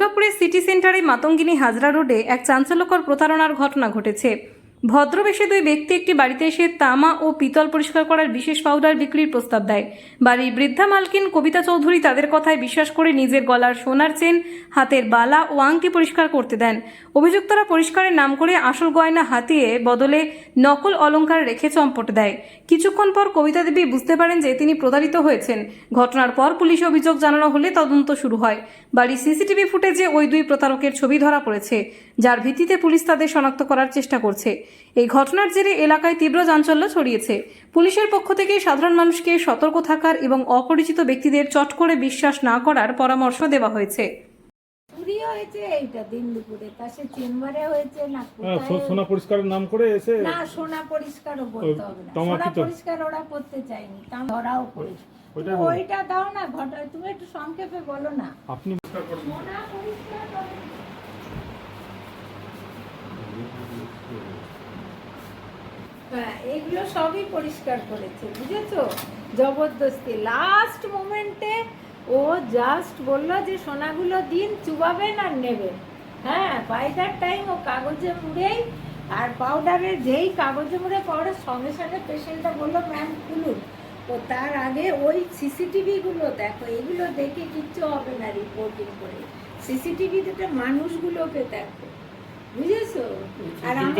দুর্গাপুরের সিটি সেন্টারে মাতঙ্গিনী হাজরা রোডে এক চাঞ্চল্যকর প্রতারণার ঘটনা ঘটেছে। ভদ্রবেশী দুই ব্যক্তি একটি বাড়িতে এসে তামা ও পিতল পরিষ্কার করার বিশেষ পাউডার বিক্রির প্রস্তাব দেয়। বাড়ির বৃদ্ধা মালকিন কবিতা চৌধুরী তাদের কথায় বিশ্বাস করে নিজের গলার সোনার চেন, হাতের বালা ও আংটি পরিষ্কার করতে দেন। অভিযুক্তরা পরিষ্কারের নাম করে আসল গয়না হাতিয়ে বদলে নকল অলংকার রেখে চম্পট দেয়। কিছুক্ষণ পর কবিতা দেবী বুঝতে পারেন যে তিনি প্রতারিত হয়েছেন। ঘটনার পর পুলিশে অভিযোগ জানানো হলে তদন্ত শুরু হয়। বাড়ির সিসিটিভি ফুটেজে ওই দুই প্রতারকের ছবি ধরা পড়েছে, যার ভিত্তিতে পুলিশ তাদের শনাক্ত করার চেষ্টা করছে। এই ঘটনার জেরে এলাকায় তীব্র চাঞ্চল্য ছড়িয়েছে। পুলিশের পক্ষ থেকে সাধারণ মানুষকে সতর্ক থাকার এবং অপরিচিত ব্যক্তিদের চট করে বিশ্বাস না করার পরামর্শ দেওয়া হয়েছে। চুরি হয়েছে এইটা দিন দুপুরে, তা সে চেম্বারে হয়েছে না সোনা পরিষ্কারের নাম করে এসে না, সোনা পরিষ্কারও বলতে হবে না, সোনা পরিষ্কার ওরা করতে চায়নি, তা ধরাও করেছে। ওইটা দাও না ঘটা, তুমি একটু সংক্ষেপে বলো না। আপনি সোনা পরিষ্কার করে। হ্যাঁ, এগুলো সবই পরিষ্কার করেছে, বুঝেছো? জবরদস্তি লাস্ট মোমেন্টে ও জাস্ট বললো যে সোনাগুলো দিন, চুবাবেন আর নেবেন। হ্যাঁ, বাই দ্যাট টাইম ও কাগজে মুড়েই আর পাউডারের যেই কাগজে মুড়ে পাউডার সঙ্গে সঙ্গে পেশেন্টটা বললো ম্যাম খুলুন। তো তার আগে ওই সিসিটিভিগুলো দেখো, এগুলো দেখে কিচ্ছু হবে না রিপোর্টিং করে, সিসিটিভিতে মানুষগুলোকে দেখো, বুঝেছো? আর আমার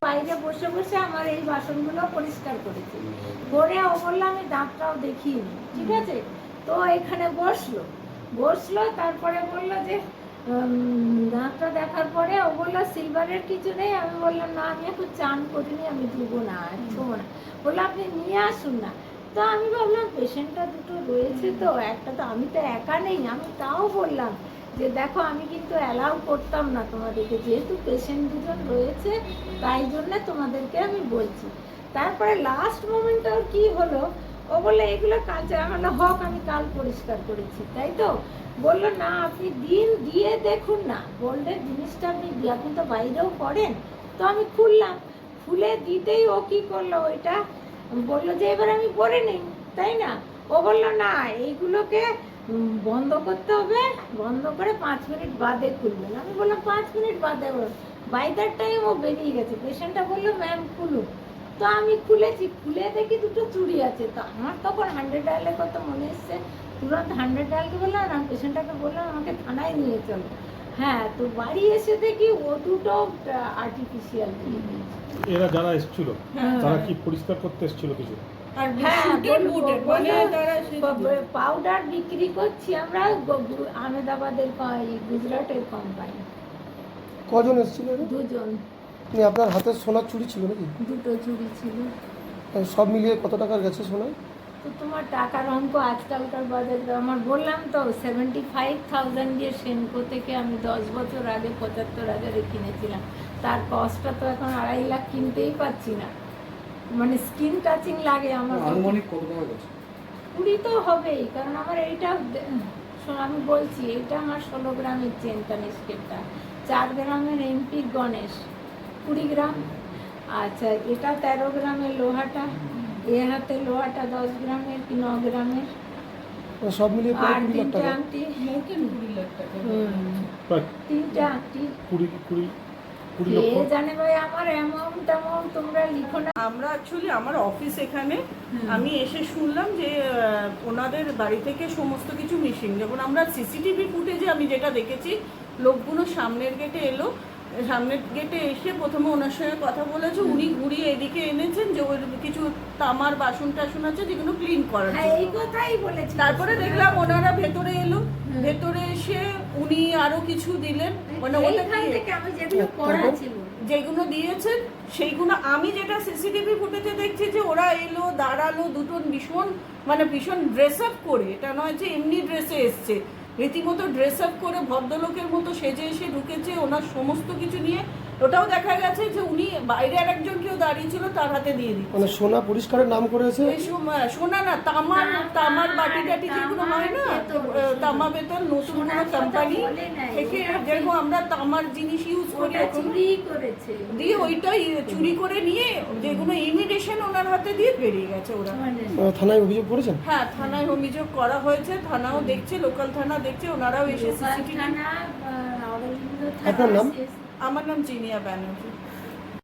বাইরে বসে বসে আমার এই বাসনগুলো পরিষ্কার করেছি করে ও বললো আমি দাঁতটাও দেখিনি, ঠিক আছে? তো এখানে বসলো তারপরে বললো যে দাঁতটা দেখার পরে ও বললো সিলভারের কিছু নেই। আমি বললাম না, আমি এখন চান করিনি, আমি ধুবো না, ছোবো না। বললো আপনি নিয়ে আসুন না। তো আমি ভাবলাম পেশেন্টটা দুটো রয়েছে, তো একটা তো আমি তো একা নেই, আমি তাও বললাম যে দেখো আমি কিন্তু অ্যালাউ করতাম না তোমাদেরকে, যেহেতু পেশেন্ট দুজন রয়েছে তাই জন্য তোমাদেরকে আমি বলছি। তারপরে লাস্ট মোমেন্টে ওর কি হলো, ও বললো এগুলো কাল আমার হক, আমি কাল পরিষ্কার করেছি, তাই তো? বললো না আপনি দিন দিয়ে দেখুন না, বললে জিনিসটা আপনি তো বাইরেও করেন। তো আমি খুললাম, খুলে দিতেই ও কি করলো, ওইটা বললো যে এবার আমি পরে নিই, তাই না? ও বললো না এইগুলোকে বন্ধ করতে হবে, বন্ধ করে 5 মিনিট বাদে খুলবেন। আমি বললাম 5 মিনিট বাদে? বাই দ্যাট টাইম ও বেরিয়ে গেছে। পেশেন্টটা বললো ম্যাম খুলুন। তো আমি খুলেছি, খুলে দেখি দুটো চুড়ি আছে। তো আমার তখন 100 ডায়ালের কথা মনে এসছে, তুরন্ত 100 ডায়ালকে বললাম না, পেশেন্টটাকে বললাম আমাকে থানায় নিয়ে চলো। হ্যাঁ, তো বাড়ি এসে দেখি ও দুটো আর্টিফিশিয়াল দিয়ে দিয়েছে। এরা যারা এসেছিল তারা কি পরিষ্কার করতে এসেছিল কিছু? পাউডার বিক্রি করছি আমরা আহমেদাবাদের গুজরাটের কোম্পানি। কজন এসেছিল? দুজন। আপনার হাতের সোনার চুড়ি ছিল নাকি? দুটো চুড়ি ছিল। সব মিলিয়ে কত টাকার গেছে সোনা? তো তোমার টাকার অঙ্ক আজকালকার বাজারে আমার বললাম তো 75,000 দিয়ে সেনকো থেকে আমি 10 বছর আগে 75,000-এ কিনেছিলাম। তার কস্টটা তো এখন 2.5 লাখ কিনতেই পাচ্ছি না, মানে স্কিন টাচিং লাগে আমার। আনুমানিক কত টাকা গেছে? 20 তো হবেই, কারণ আমার এইটা আমি বলছি এটা আমার 16 গ্রামের চেন তানিস্কেরটা, 4 গ্রামের এমপি গণেশ 20 গ্রাম। আচ্ছা, এটা 13 গ্রামের লোহাটা, এ হাতে লোহাটা 10 গ্রামের কি 9 গ্রামের, সব মিলিয়ে আর 3টে আংটি, 3টে আংটি। 20 জানে ভাই আমার অ্যামাউন্ট তোমরা লিখো না। আমরা অ্যাকচুয়ালি আমার অফিস এখানে, আমি এসে শুনলাম যে ওনাদের বাড়ি থেকে সমস্ত কিছু মিসিং। যখন আমরা সিসিটিভি ফুটেজে আমি যেটা দেখেছি, লোকগুলো সামনের গেটে এলো, সামনের গেটে এসে প্রথমে ওনার সঙ্গে কথা বলেছে, উনি ঘুরিয়ে এদিকে এনেছেন যে ওই কিছু তামার বাসন টাসন আছে যেগুলো ক্লিন করার। এই কথাই বলেছি। তারপরে দেখলাম ওনারা ভেতরে এলো, ভেতরে এসে উনি আরো কিছু দিলেন, মানে ওইখান থেকে আমি যেগুলো করা ছিল যেগুলো দিয়েছেন সেইগুলো আমি যেটা সিসিটিভি ফুটেজে দেখছি যে ওরা এলো, দাঁড়ালো, দুটো ভীষণ ড্রেস আপ করে, এটা নয় যে এমনি ড্রেসে এসছে, রীতিমতো ড্রেস আপ করে ভদ্রলোকের মতো সেজে এসে ঢুকেছে। ওনার সমস্ত কিছু নিয়ে ওটাও দেখা গেছে যে উনি বাইরে আর একজন কেউ দাঁড়িয়ে ছিল তার হাতে দিয়ে দিচ্ছে। মানে সোনা পরিষ্কারের নাম করেছে। এই সোনা না, তামার বাটি টাটি যেগুলো হয় না, তামা বেতন নতুন কোনো কোম্পানি থেকে যেরকম আমরা তামার জিনিস ইউজ করি চুরি করেছে দিয়ে ওইটাই চুরি করে নিয়ে যেগুলো ইমিটেশন ওনার হাতে দিয়ে বেরিয়ে গেছে ওরা। থানায় অভিযোগ করেছেন? হ্যাঁ, থানায় অভিযোগ করা হয়েছে, থানাও দেখছে, লোকাল থানা দেখছে, ওনারাও এসে সিসিটিভি। আপনার নাম? আমার নাম চিনিয়া ব্যানার্জি।